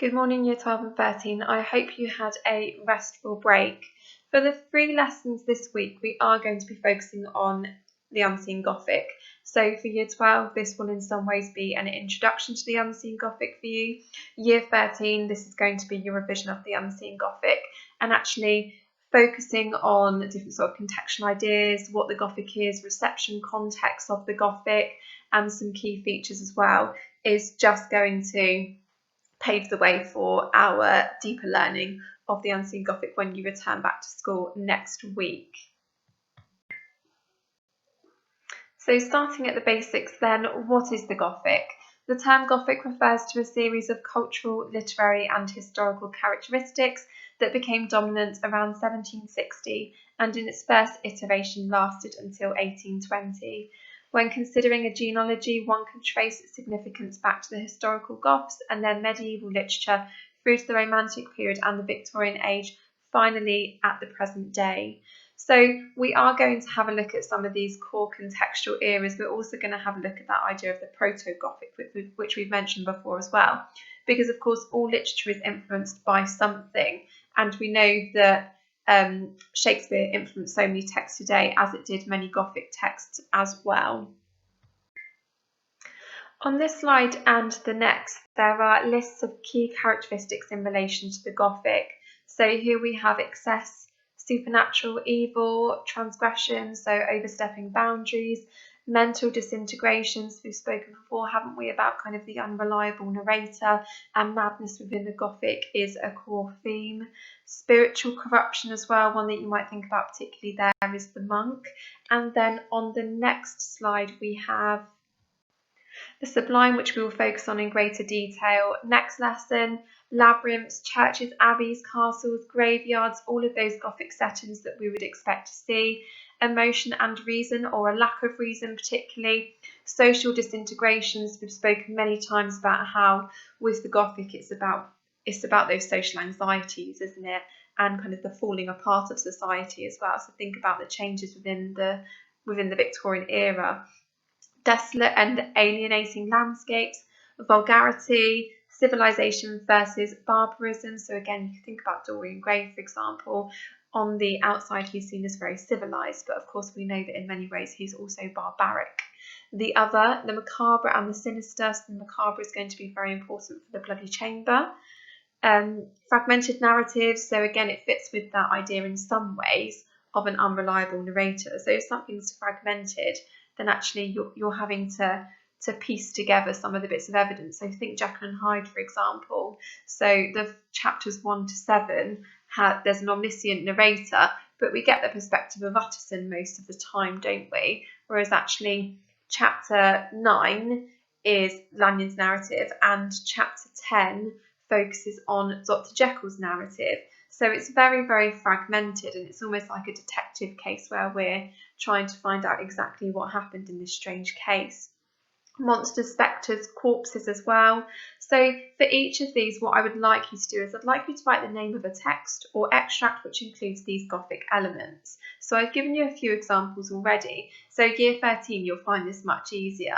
Good morning, Year 12 and 13. I hope you had a restful break. For the 3 lessons this week, we are going to be focusing on the Unseen Gothic. So for Year 12, this will in some ways be an introduction to the Unseen Gothic for you. Year 13, this is going to be your revision of the Unseen Gothic and actually focusing on different sort of contextual ideas, what the Gothic is, reception context of the Gothic, and some key features as well, is just going to pave the way for our deeper learning of the Unseen Gothic when you return back to school next week. So starting at the basics then, what is the Gothic? The term Gothic refers to a series of cultural, literary and historical characteristics that became dominant around 1760 and in its first iteration lasted until 1820. When considering a genealogy, one can trace its significance back to the historical Goths and then medieval literature through to the Romantic period and the Victorian age, finally at the present day. So we are going to have a look at some of these core contextual eras. We're also going to have a look at that idea of the proto-Gothic, which we've mentioned before as well, because of course all literature is influenced by something, and we know that Shakespeare influenced so many texts today, as it did many Gothic texts as well. On this slide and the next, there are lists of key characteristics in relation to the Gothic. So here we have excess, supernatural evil, transgression, so overstepping boundaries, mental disintegrations. We've spoken before, haven't we, about kind of the unreliable narrator, and madness within the Gothic is a core theme. Spiritual corruption as well, one that you might think about particularly there is the monk. And then on the next slide we have the sublime, which we will focus on in greater detail. Next lesson, labyrinths, churches, abbeys, castles, graveyards, all of those Gothic settings that we would expect to see. Emotion and reason, or a lack of reason particularly. Social disintegrations, we've spoken many times about how with the Gothic it's about those social anxieties, isn't it? And kind of the falling apart of society as well. So think about the changes within the Victorian era. Desolate and alienating landscapes, vulgarity, civilization versus barbarism. So again, you think about Dorian Gray, for example. On the outside, he's seen as very civilized, but of course we know that in many ways he's also barbaric. The macabre and the sinister. So the macabre is going to be very important for the Bloody Chamber. Fragmented narratives. So again, it fits with that idea in some ways of an unreliable narrator. So if something's fragmented, then actually you're having to piece together some of the bits of evidence. So think Jekyll and Hyde, for example. So the chapters 1 to 7, there's an omniscient narrator, but we get the perspective of Utterson most of the time, don't we? Whereas actually chapter 9 is Lanyon's narrative, and chapter 10 focuses on Dr. Jekyll's narrative. So it's very, very fragmented, and it's almost like a detective case where we're trying to find out exactly what happened in this strange case. Monsters, spectres, corpses as well. So for each of these, what I would like you to do is I'd like you to write the name of a text or extract which includes these Gothic elements. So I've given you a few examples already. So year 13, you'll find this much easier.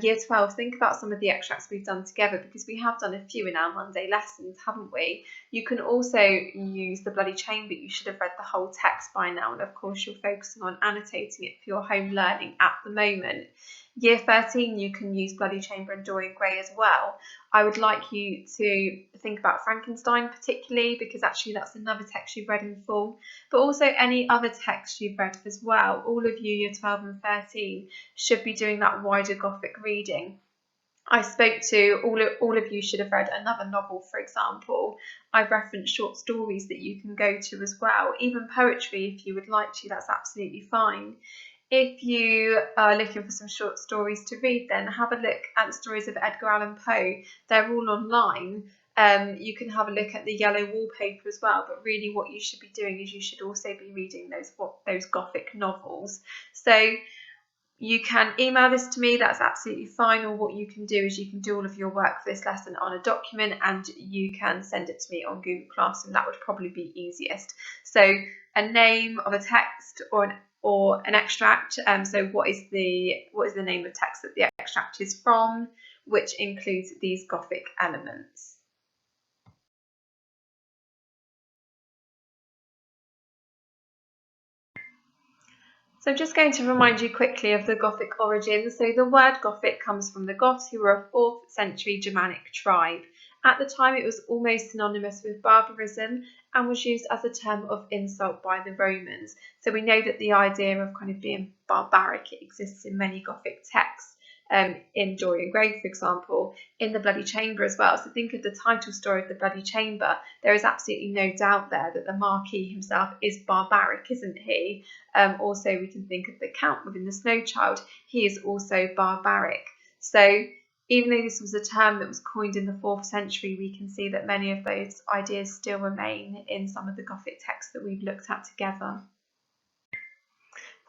Year 12, think about some of the extracts we've done together, because we have done a few in our Monday lessons, haven't we? You can also use the Bloody Chamber. You should have read the whole text by now, and of course you're focusing on annotating it for your home learning at the moment. Year 13, you can use Bloody Chamber and Dorian Gray as well. I would like you to think about Frankenstein particularly, because actually that's another text you've read in full, but also any other text you've read as well. All of you, Year 12 and 13, should be doing that wider Gothic reading. I spoke to all of you should have read another novel, for example. I've referenced short stories that you can go to as well, even poetry if you would like to, that's absolutely fine. If you are looking for some short stories to read, then have a look at the stories of Edgar Allan Poe. They're all online. You can have a look at the Yellow Wallpaper as well, but really what you should be doing is you should also be reading those Gothic novels. So you can email this to me, that's absolutely fine, or what you can do is you can do all of your work for this lesson on a document and you can send it to me on Google Classroom. That would probably be easiest. So a name of a text or an extract. So what is the name of text that the extract is from, which includes these Gothic elements. So I'm just going to remind you quickly of the Gothic origins. So the word Gothic comes from the Goths, who were a 4th century Germanic tribe. At the time, it was almost synonymous with barbarism and was used as a term of insult by the Romans. So we know that the idea of kind of being barbaric exists in many Gothic texts. In Dorian Gray, for example, in the Bloody Chamber as well. So think of the title story of the Bloody Chamber. There is absolutely no doubt there that the Marquis himself is barbaric, isn't he? Also, we can think of the Count within the Snow Child. He is also barbaric. So even though this was a term that was coined in the 4th century, we can see that many of those ideas still remain in some of the Gothic texts that we've looked at together.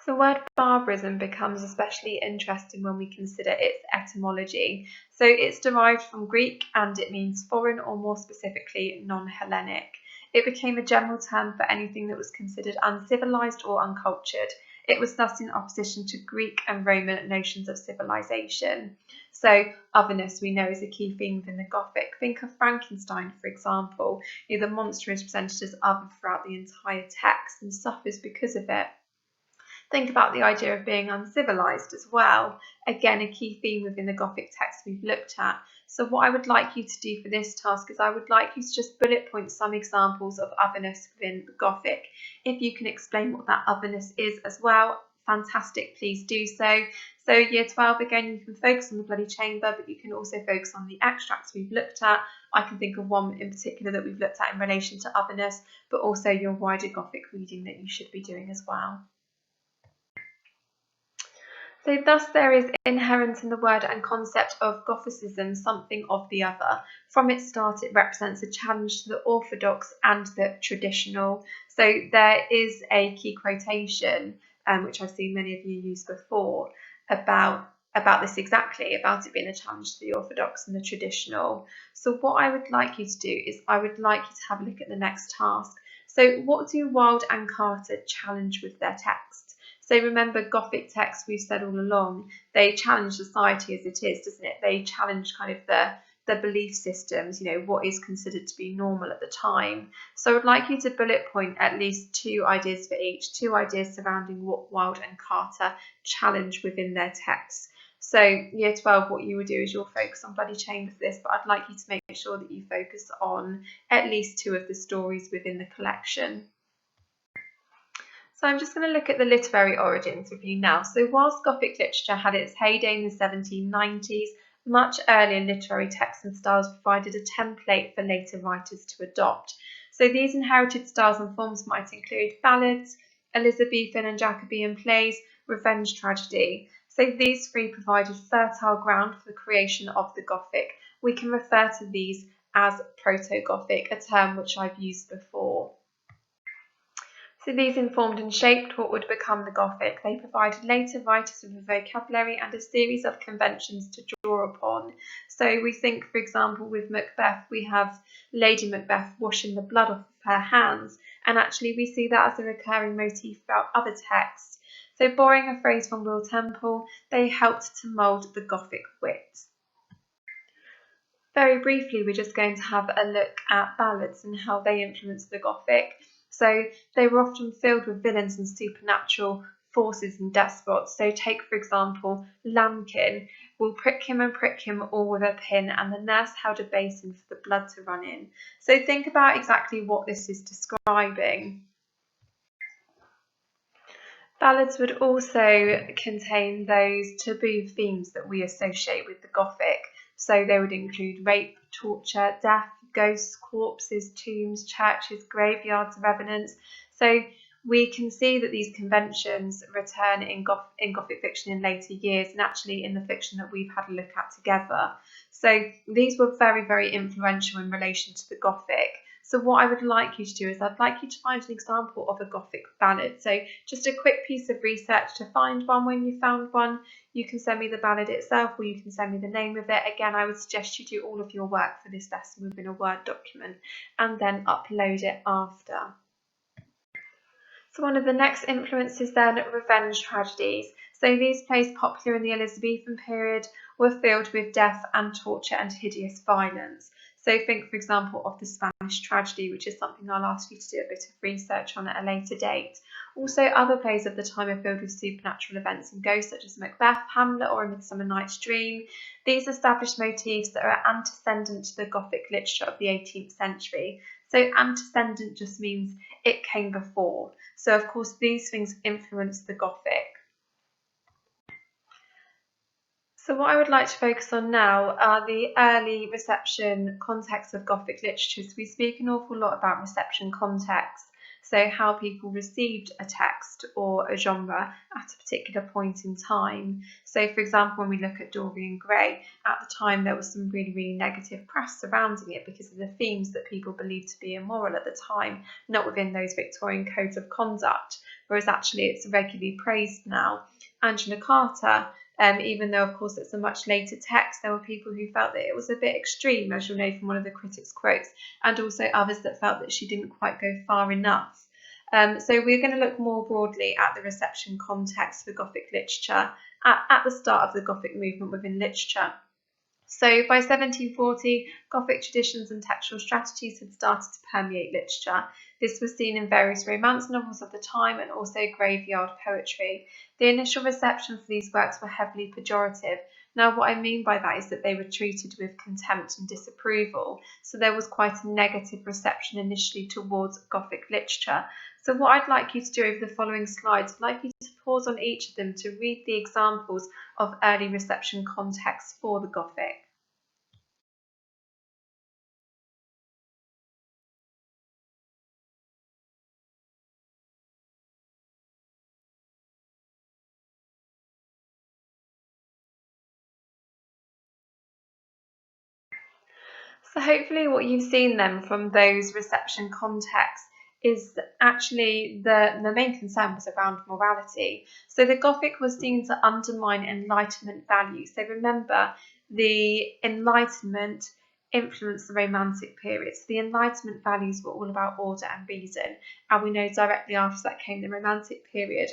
The word barbarism becomes especially interesting when we consider its etymology. So it's derived from Greek and it means foreign, or more specifically non-Hellenic. It became a general term for anything that was considered uncivilized or uncultured. It was thus in opposition to Greek and Roman notions of civilization. So otherness, we know, is a key theme within the Gothic. Think of Frankenstein, for example. The monster is presented as other throughout the entire text and suffers because of it. Think about the idea of being uncivilized as well. Again, a key theme within the Gothic text we've looked at. So what I would like you to do for this task is I would like you to just bullet point some examples of otherness within the Gothic. If you can explain what that otherness is as well, fantastic, please do so. So year 12, again, you can focus on the Bloody Chamber, but you can also focus on the extracts we've looked at. I can think of one in particular that we've looked at in relation to otherness, but also your wider Gothic reading that you should be doing as well. So thus there is inherent in the word and concept of Gothicism something of the other. From its start, it represents a challenge to the orthodox and the traditional. So there is a key quotation, which I've seen many of you use before, about this exactly, about it being a challenge to the orthodox and the traditional. So what I would like you to do is I would like you to have a look at the next task. So what do Wilde and Carter challenge with their texts? So remember, Gothic texts, we've said all along, they challenge society as it is, doesn't it? They challenge kind of the belief systems, what is considered to be normal at the time. So I would like you to bullet point at least 2 ideas for each, 2 ideas surrounding what Wilde and Carter challenge within their texts. So year 12, what you will do is you'll focus on Bloody Chamber for this, but I'd like you to make sure that you focus on at least 2 of the stories within the collection. So I'm just going to look at the literary origins with you now. So whilst Gothic literature had its heyday in the 1790s, much earlier literary texts and styles provided a template for later writers to adopt. So these inherited styles and forms might include ballads, Elizabethan and Jacobean plays, revenge tragedy. So these 3 provided fertile ground for the creation of the Gothic. We can refer to these as Proto-Gothic, a term which I've used before. So these informed and shaped what would become the Gothic. They provided later writers with a vocabulary and a series of conventions to draw upon. So we think, for example, with Macbeth, we have Lady Macbeth washing the blood off of her hands, and actually we see that as a recurring motif throughout other texts. So borrowing a phrase from Will Temple, they helped to mould the Gothic wit. Very briefly, we're just going to have a look at ballads and how they influenced the Gothic. So they were often filled with villains and supernatural forces and despots. So take, for example, Lambkin. We'll prick him all with a pin, and the nurse held a basin for the blood to run in. So think about exactly what this is describing. Ballads would also contain those taboo themes that we associate with the Gothic. So they would include rape, torture, death, ghosts, corpses, tombs, churches, graveyards, revenants. So we can see that these conventions return in Gothic fiction in later years, and actually in the fiction that we've had a look at together. So these were very, very influential in relation to the Gothic. So what I would like you to do is I'd like you to find an example of a Gothic ballad. So just a quick piece of research to find one. When you found one, you can send me the ballad itself, or you can send me the name of it. Again, I would suggest you do all of your work for this lesson within a Word document and then upload it after. So one of the next influences then, revenge tragedies. So these plays popular in the Elizabethan period were filled with death and torture and hideous violence. So think, for example, of the Spanish tragedy, which is something I'll ask you to do a bit of research on at a later date. Also, other plays of the time are filled with supernatural events and ghosts, such as Macbeth, Hamlet, or A Midsummer Night's Dream. These established motifs that are antecedent to the Gothic literature of the 18th century. So antecedent just means it came before. So of course these things influenced the Gothic. So what I would like to focus on now are the early reception contexts of Gothic literature. So we speak an awful lot about reception context, so how people received a text or a genre at a particular point in time. So for example, when we look at Dorian Gray, at the time there was some really negative press surrounding it because of the themes that people believed to be immoral at the time, not within those Victorian codes of conduct, whereas actually it's regularly praised now. Angela Carter, even though of course it's a much later text, there were people who felt that it was a bit extreme, as you'll know from one of the critics' quotes, and also others that felt that she didn't quite go far enough. So we're going to look more broadly at the reception context for Gothic literature at the start of the Gothic movement within literature. So by 1740, Gothic traditions and textual strategies had started to permeate literature. This was seen in various romance novels of the time and also graveyard poetry. The initial reception for these works were heavily pejorative. Now, what I mean by that is that they were treated with contempt and disapproval. So there was quite a negative reception initially towards Gothic literature. So what I'd like you to do over the following slides, I'd like you to pause on each of them to read the examples of early reception contexts for the Gothic. So hopefully what you've seen then from those reception contexts is actually the main concern was around morality. So the Gothic was seen to undermine Enlightenment values. So remember, the Enlightenment influenced the Romantic period. So the Enlightenment values were all about order and reason. And we know directly after that came the Romantic period,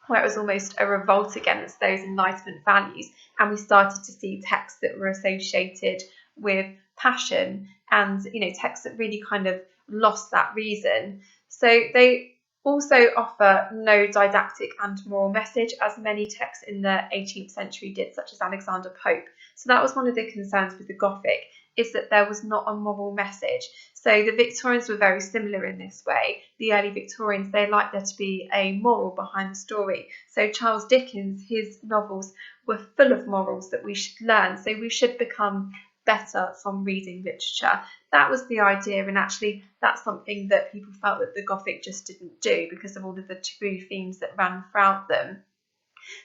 where it was almost a revolt against those Enlightenment values. And we started to see texts that were associated with passion and, texts that really kind of lost that reason. So they also offer no didactic and moral message, as many texts in the 18th century did, such as Alexander Pope. So that was one of the concerns with the Gothic, is that there was not a moral message. So the Victorians were very similar in this way. The early Victorians, they liked there to be a moral behind the story. So Charles Dickens, his novels were full of morals that we should learn. So we should become better from reading literature. That was the idea, and actually that's something that people felt that the Gothic just didn't do because of all of the taboo themes that ran throughout them.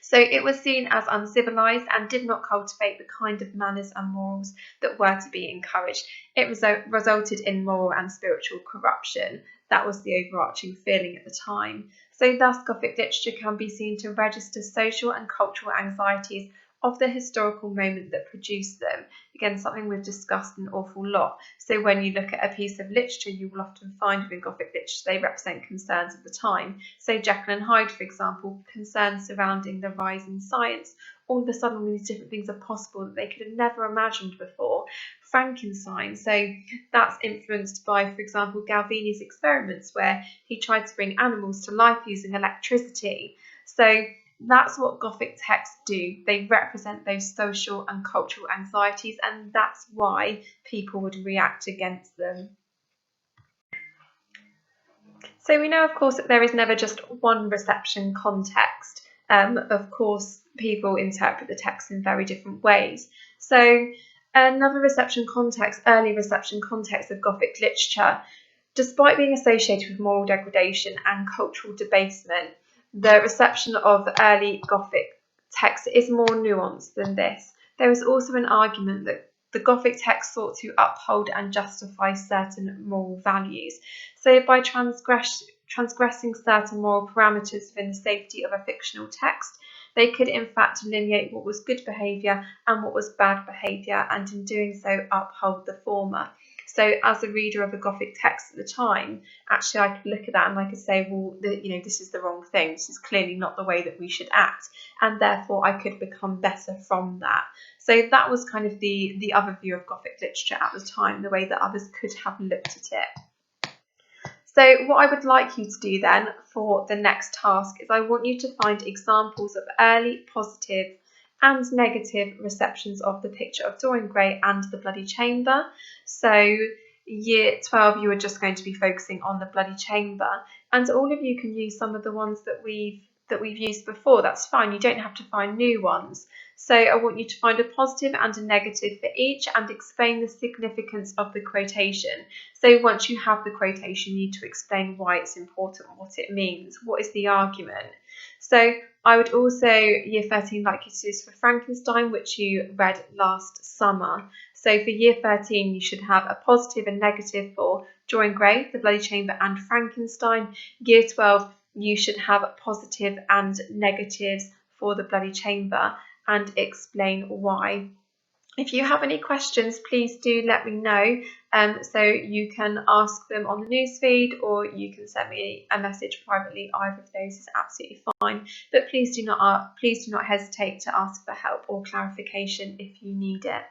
So it was seen as uncivilized and did not cultivate the kind of manners and morals that were to be encouraged. It resulted in moral and spiritual corruption. That was the overarching feeling at the time. So thus Gothic literature can be seen to register social and cultural anxieties of the historical moment that produced them. Again, something we've discussed an awful lot. So when you look at a piece of literature, you will often find within Gothic literature they represent concerns of the time. So Jekyll and Hyde, for example, concerns surrounding the rise in science. All of a sudden, these different things are possible that they could have never imagined before. Frankenstein, so that's influenced by, for example, Galvini's experiments, where he tried to bring animals to life using electricity. So that's what Gothic texts do. They represent those social and cultural anxieties, and that's why people would react against them. So we know, of course, that there is never just one reception context. Of course, people interpret the text in very different ways. So another reception context, early reception context of Gothic literature, despite being associated with moral degradation and cultural debasement, the reception of early Gothic texts is more nuanced than this. There is also an argument that the Gothic text sought to uphold and justify certain moral values. So by transgressing certain moral parameters within the safety of a fictional text, they could in fact delineate what was good behaviour and what was bad behaviour, and in doing so uphold the former. So as a reader of a Gothic text at the time, actually I could look at that and I could say, well, this is the wrong thing. This is clearly not the way that we should act. And therefore I could become better from that. So that was kind of the other view of Gothic literature at the time, the way that others could have looked at it. So what I would like you to do then for the next task is I want you to find examples of early positive and negative receptions of the picture of Dorian Gray and the Bloody Chamber. So year 12, you are just going to be focusing on the Bloody Chamber, and all of you can use some of the ones that we've used before. That's fine, you don't have to find new ones. So I want you to find a positive and a negative for each and explain the significance of the quotation. So once you have the quotation, you need to explain why it's important, what it means, what is the argument. So I would also, year 13, like you to do this for Frankenstein, which you read last summer. So for year 13, you should have a positive and negative for Dorian Gray, the Bloody Chamber and Frankenstein. Year 12, you should have positive and negatives for the Bloody Chamber and explain why. If you have any questions, please do let me know. So you can ask them on the newsfeed, or you can send me a message privately. Either of those is absolutely fine. But please do not hesitate to ask for help or clarification if you need it.